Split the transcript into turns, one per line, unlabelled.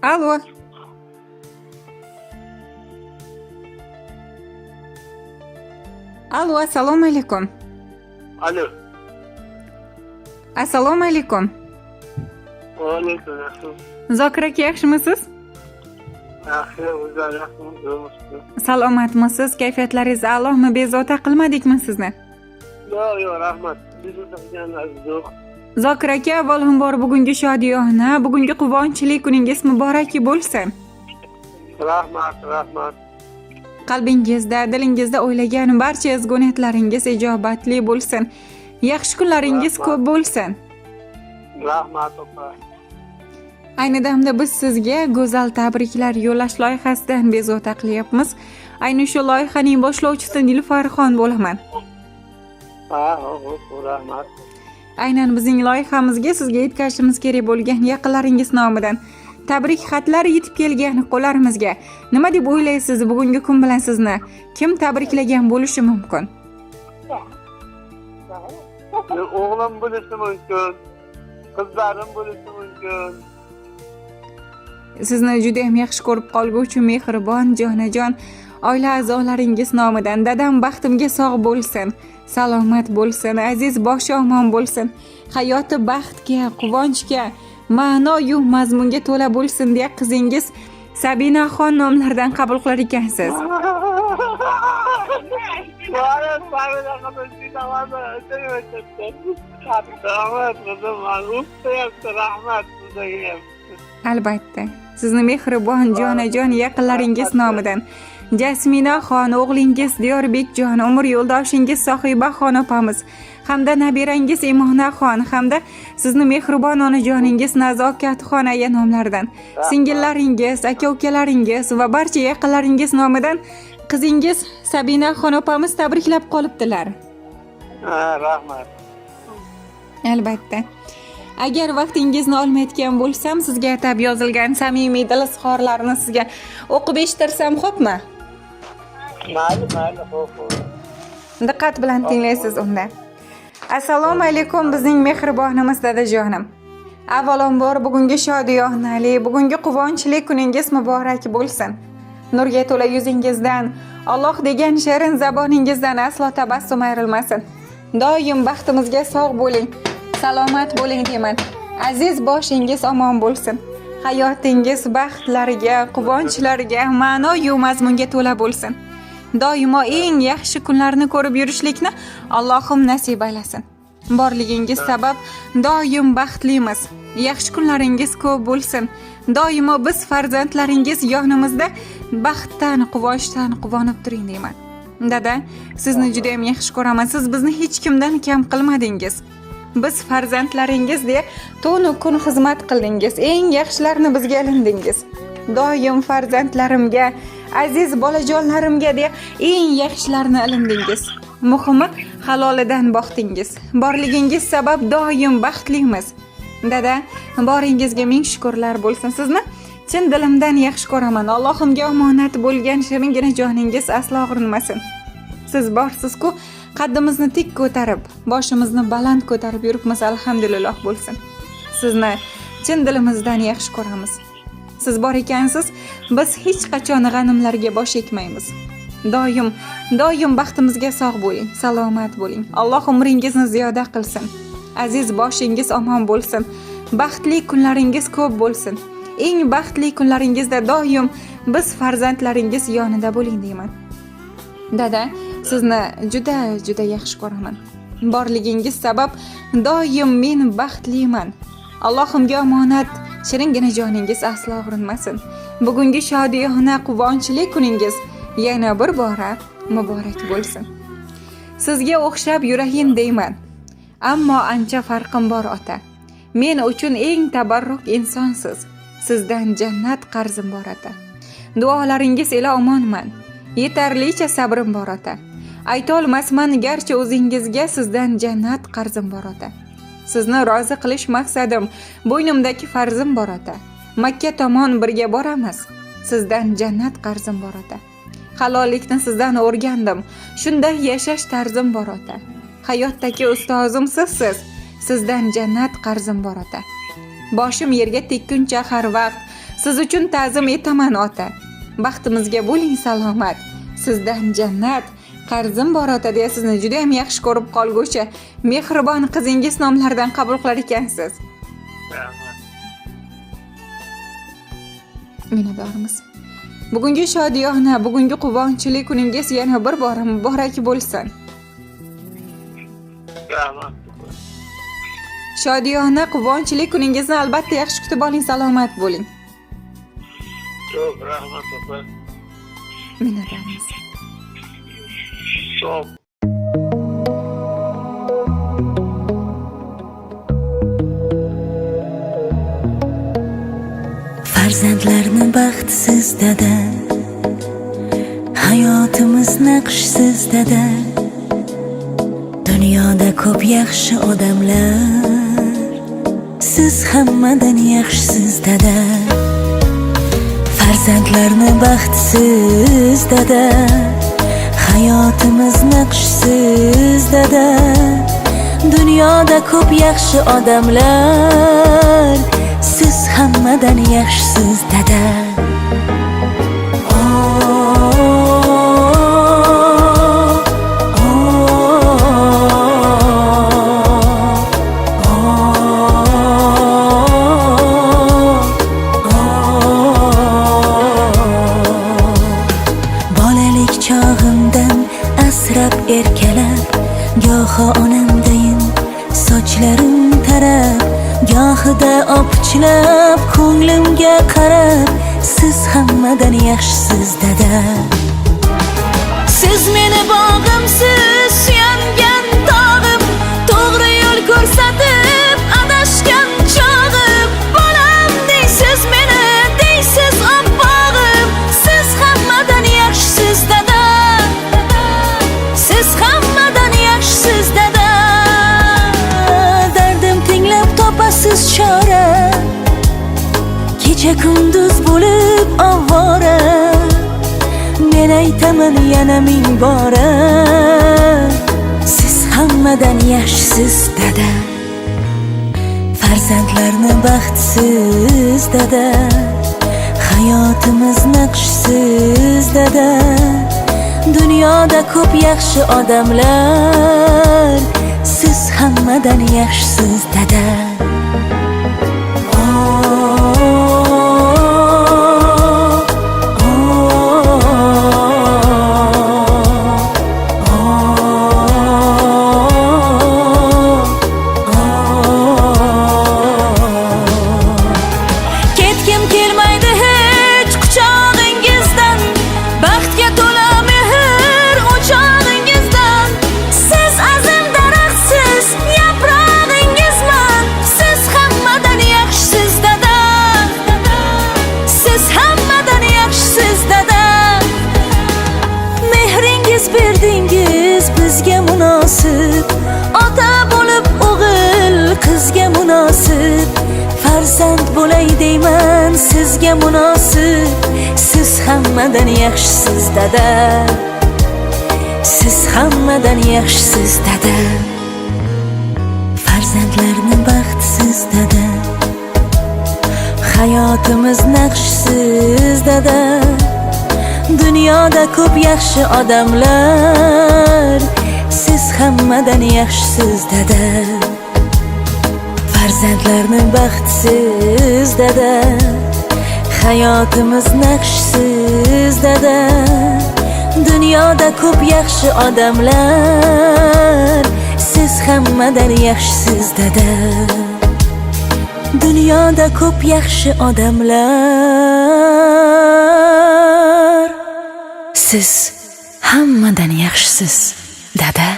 Alo. Alo, assalomu alaykum.
Alo.
Assalomu alaykum.
Va alaykum assalom.
Zokir aka, yaxshimisiz?
Yaxshi, o'zlar yaxshimi?
Salomatmisiz? Kayfiyatlaringiz a'lomi? Bezovta qilmadikmi sizni?
Yo'q, rahmat. Biz o'tirganlar yo'q.
Zokir aka, avvalambor bugungi shodiyona, bugungi quvonchli kuningiz muborak bo'lsin.
Rahmat.
Qalbingizda, dilingizda o'ylagan barcha ezgu niyatlaringiz ijobatli bo'lsin. Yaxshi kunlaringiz ko'p bo'lsin.
Rahmat opa.
Ayni damda biz sizga go'zal tabriklar yo'llash loyihasidan bezovta qilyapmiz. Ayni shu loyihaning boshlovchisi Nilufar-xon bo'laman.
Rahmat.
Aynan bizning loyihamizga sizga yetkazishimiz kerak bo'lgan yaqinlaringiz nomidan tabrik xatlar yetib kelgan qo'llarimizga. Nima deb o'ylaysiz, bugungi kun bilan sizni kim tabriklagan bo'lishi mumkin?
O'g'lim bo'lishi mumkin, qizlarim bo'lishi mumkin.
Sizni juda ham yaxshi ko'rib qolguvchi mehribon, jonajon oila a'zolaringiz nomidan dadam baxtimga sog' bo'lsin, salomat bo'lsin, aziz boshi omon bo'lsin, hayoti baxtga, quvonchga, ma'no-yu mazmunga to'la bo'lsin deya qizingiz Sabinaxon nomlaridan qabul qilar ekansiz. Albatta, sizni mehribon, jonajon yaqinlaringiz nomidan Jasminaxon, o'g'lingiz Diyorbekjon, umr yo'ldoshingiz Sohibaxon opamiz hamda nabirangiz Imonaxon hamda sizni mehribon onajoningiz Nazokatxon aya nomlaridan singillaringiz, aka-ukalaringiz va barcha yaqinlaringiz nomidan qizingiz Sabinaxon opamiz tabriklab qolibdilar.
Rahmat.
Albatta. Agar vaqtingizni olmayotgan bo'lsam, sizga atab yozilgan samimiy dil izhorlarini sizga o'qib eshittirsam, xo'pmi?
Mayli, xo'p.
Diqqat bilan tinglaysiz unda. Assalomu alaykum bizning mehribonimiz dadajonim. Avvalambor bugungi shodiyonali, bugungi quvonchli kuningiz muborak bo'lsin. Nurga to'la yuzingizdan, Alloh degan shirin zaboningizdan aslo tabassum ayrilmasin. Doim baxtimizga sog' bo'ling, salomat bo'ling deyman. Aziz boshingiz omon bo'lsin. Hayotingiz baxtlarga, quvonchlarga, ma'no-yu mazmunga to'la bo'lsin. Doimo eng yaxshi kunlarni ko'rib yurishlikni Allohim nasib aylasin. Borligingiz sabab doim baxtlimiz. Yaxshi kunlaringiz ko'p bo'lsin. Doimo biz farzandlaringiz yonimizda baxtdan, quvonchdan quvonib turing deyman. Dada, sizni juda ham yaxshi ko'raman. Siz bizni hech kimdan kam qilmadingiz. Biz farzandlaringiz deya tunu kun xizmat qildingiz. Eng yaxshilarini bizga ilindingiz. Doim farzandlarimga, aziz bolajonlarimga deya eng yaxshilarini ilindingiz. Muhimi halolidan boqdingiz. Borligingiz sabab doim baxtlimiz. Dada, boringizga ming shukrlar bo'lsin. Sizni chin dilimdan yaxshi ko'raman. Allohimga omonat bo'lgan shiringina joningiz aslo og'rinmasin. Siz borsiz-ku, qaddimizni tik ko'tarib, boshimizni baland ko'tarib yuribmiz, alhamdulillah bo'lsin. Sizni chin dilimizdan yaxshi ko'ramiz. Siz bor ekansiz, biz hech qachon g'animlarga bosh ekmaymiz. Doim baxtimizga sog' bo'ling, salomat bo'ling. Alloh umringizni ziyoda qilsin. Aziz boshingiz omon bo'lsin. Baxtli kunlaringiz ko'p bo'lsin. Eng baxtli kunlaringizda doim biz farzandlaringiz yonida bo'ling deyman. Dada, sizni juda yaxshi ko'raman. Borligingiz sabab doim men baxtliman. Allohimga omonat, shiringina joningiz aslo og'rinmasin. Bugungi shodiyona quvonchli kuningiz yana bir bora muborak bo'lsin. Sizga o'xshab yurayin deyman. Ammo ancha farqim bor ota. Men uchun eng tabarruk insonsiz. Sizdan jannat qarzim bor ota. Duolaringiz ila omonman. Yetarlicha sabrim bor ota. Ayta olmasman garchi o'zingizga sizdan jannat qarzim bor ota. Sizni rozi qilish maqsadim, bo'ynimdagi farzim bor ota. Makka tomon birga boramiz. Sizdan jannat qarzim bor ota. Halollikni sizdan o'rgandim. Shunday yashash tarzim bor ota. Hayotdagi ustozim sizsiz. Sizdan jannat qarzim bor ota. Boshim yerga tekkuncha har vaqt Siz uchun ta'zim etaman ota. Baxtimizga bo'ling salomat. Sizdan jannat, qarzim bor ota deya sizni juda ham yaxshi ko'rib qolguvchi mehribon qizingiz nomlaridan qabul qilar ekansiz.
Rahmat.
Minnatdormiz. Bugungi shodiyona, bugungi quvonchli kuningiz yana bir bor muborak bo'lsin.
Rahmat.
Shodiyona, quvonchli kuningizni albatta yaxshi kutib oling, salomat bo'ling.
Çok rahmat opa.
Minnatdormiz.
Çok.
Farzandlarni baxtsiz dada, hayotimiz naqshsiz dada. Dunyoda ko'p yaxshi odamlar, siz hammadan yaxshisiz dada. Farzandlarni baxtsiz dada, hayotimiz naqshsiz dada. Dunyoda ko'p yaxshi odamlar, siz hammadan yaxshisiz dada. Bolalik chog'imdan asrab erkalab, goho onamdayin sochlarim tarab, gohida opichlab ko'nglimga qarab, siz hammadan yaxshisiz dada. Siz meni bog'imsiz, suyangan tog'im, to'g'ri yo'l ko'rsatib adashgan chog'im. Bolam deysiz meni, deysiz oppog'im, siz hammadan yaxshisiz dada. Siz hammadan yaxshisiz dada. Dardim tinglab topasiz chora, kecha kunduz bo'lib ovora. Men aytaman yana ming bora, siz hammadan yaxshisiz dada. Farzandlarni baxtsiz dada, hayotimiz naqshsiz dada. Dunyoda ko'p yaxshi odamlar, siz hammadan yaxshisiz dada. Ketgim kelmaydi hech quchog'ingizdan, baxtga to'la mehr o'chog'ingizdan. Siz azim daraxtsiz, yaprog'ingizman, siz hammadan yaxshisiz dada. Siz hammadan yaxshisiz dada. Mehringiz berdingiz bizga munosib, ota bo'lib o'g'il qizga munosib. Farzand bo'lay deyman sizga munosib, siz hammadan yaxshisiz dada. Siz hammadan yaxshisiz dada. Farzandlarni baxtsiz dada, hayotimiz naqshsiz dada. Dunyoda ko'p yaxshi odamlar, siz hammadan yaxshisiz dada. Farzandlarni baxtsiz dada, hayotimiz naqshsiz dada. Dunyoda ko'p yaxshi odamlar, siz hammadan yaxshisiz dada. Dunyoda ko'p yaxshi odamlar, siz hammadan yaxshisiz dada.